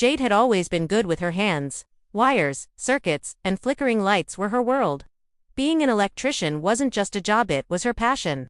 Jade had always been good with her hands. Wires, circuits, and flickering lights were her world. Being an electrician wasn't just a job, it was her passion.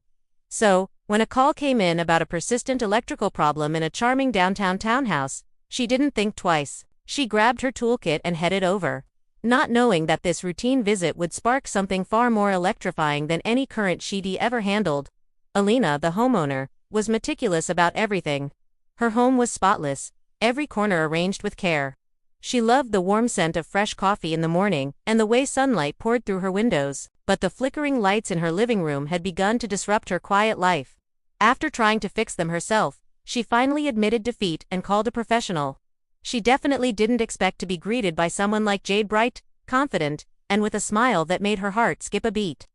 So, when a call came in about a persistent electrical problem in a charming downtown townhouse, she didn't think twice. She grabbed her toolkit and headed over, not knowing that this routine visit would spark something far more electrifying than any current she'd ever handled. Elena, the homeowner, was meticulous about everything. Her home was spotless, every corner arranged with care. She loved the warm scent of fresh coffee in the morning and the way sunlight poured through her windows, but the flickering lights in her living room had begun to disrupt her quiet life. After trying to fix them herself, she finally admitted defeat and called a professional. She definitely didn't expect to be greeted by someone like Jade, bright, confident, and with a smile that made her heart skip a beat.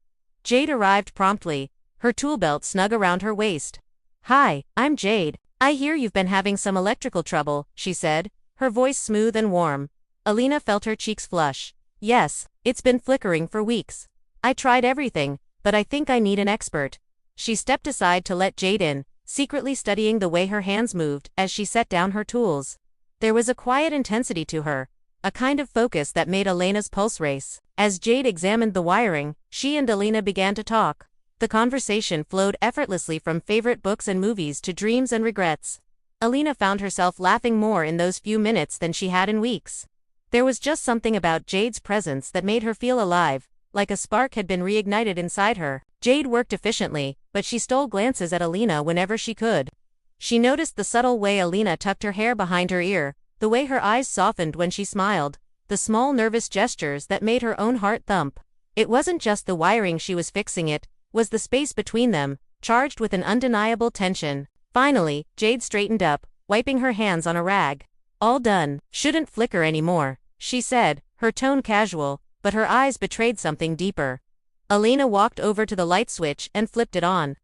Jade arrived promptly, her tool belt snug around her waist. "Hi, I'm Jade. I hear you've been having some electrical trouble," she said, her voice smooth and warm. Elena felt her cheeks flush. "Yes, it's been flickering for weeks. I tried everything, but I think I need an expert." She stepped aside to let Jade in, secretly studying the way her hands moved as she set down her tools. There was a quiet intensity to her, a kind of focus that made Elena's pulse race. As Jade examined the wiring, she and Elena began to talk. The conversation flowed effortlessly from favorite books and movies to dreams and regrets. Elena found herself laughing more in those few minutes than she had in weeks. There was just something about Jade's presence that made her feel alive, like a spark had been reignited inside her. Jade worked efficiently, but she stole glances at Elena whenever she could. She noticed the subtle way Elena tucked her hair behind her ear, the way her eyes softened when she smiled, the small nervous gestures that made her own heart thump. It wasn't just the wiring she was fixing, it was the space between them, charged with an undeniable tension. Finally, Jade straightened up, wiping her hands on a rag. "All done. Shouldn't flicker anymore," she said, her tone casual, but her eyes betrayed something deeper. Elena walked over to the light switch and flipped it on.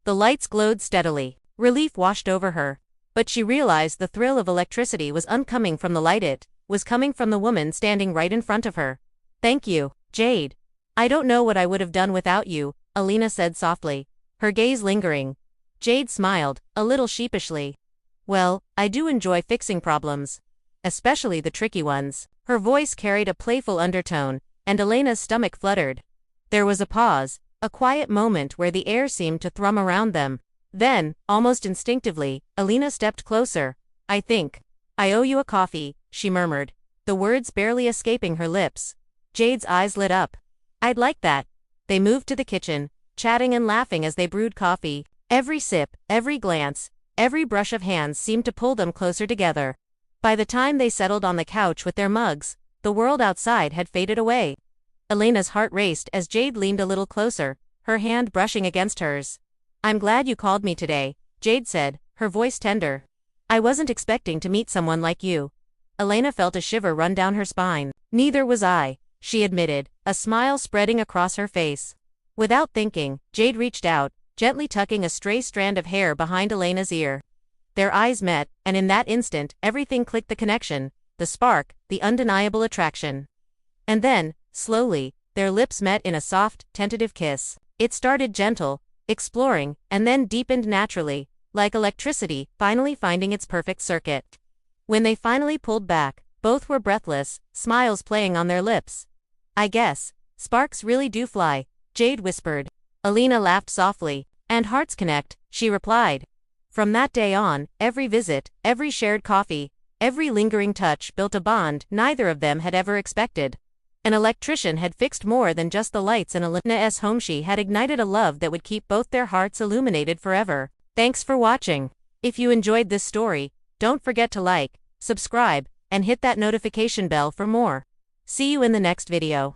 The lights glowed steadily. Relief washed over her. But she realized the thrill of electricity was uncoming from the light, it was coming from the woman standing right in front of her. "Thank you, Jade. I don't know what I would have done without you," Elena said softly, her gaze lingering. Jade smiled, a little sheepishly. "Well, I do enjoy fixing problems. Especially the tricky ones." Her voice carried a playful undertone, and Elena's stomach fluttered. There was a pause, a quiet moment where the air seemed to thrum around them. Then, almost instinctively, Elena stepped closer. "I think I owe you a coffee," she murmured, the words barely escaping her lips. Jade's eyes lit up. "I'd like that." They moved to the kitchen, chatting and laughing as they brewed coffee. Every sip, every glance, every brush of hands seemed to pull them closer together. By the time they settled on the couch with their mugs, the world outside had faded away. Elena's heart raced as Jade leaned a little closer, her hand brushing against hers. "I'm glad you called me today," Jade said, her voice tender. "I wasn't expecting to meet someone like you." Elena felt a shiver run down her spine. "Neither was I," she admitted, a smile spreading across her face. Without thinking, Jade reached out, gently tucking a stray strand of hair behind Elena's ear. Their eyes met, and in that instant, everything clicked: the connection, the spark, the undeniable attraction. And then, slowly, their lips met in a soft, tentative kiss. It started gentle, exploring, and then deepened naturally, like electricity finally finding its perfect circuit. When they finally pulled back, both were breathless, smiles playing on their lips. "I guess sparks really do fly," Jade whispered. Elena laughed softly. "And hearts connect," she replied. From that day on, every visit, every shared coffee, every lingering touch built a bond neither of them had ever expected. An electrician had fixed more than just the lights in Elena's home. She had ignited a love that would keep both their hearts illuminated forever. Thanks for watching. If you enjoyed this story, don't forget to like, subscribe, and hit that notification bell for more. See you in the next video.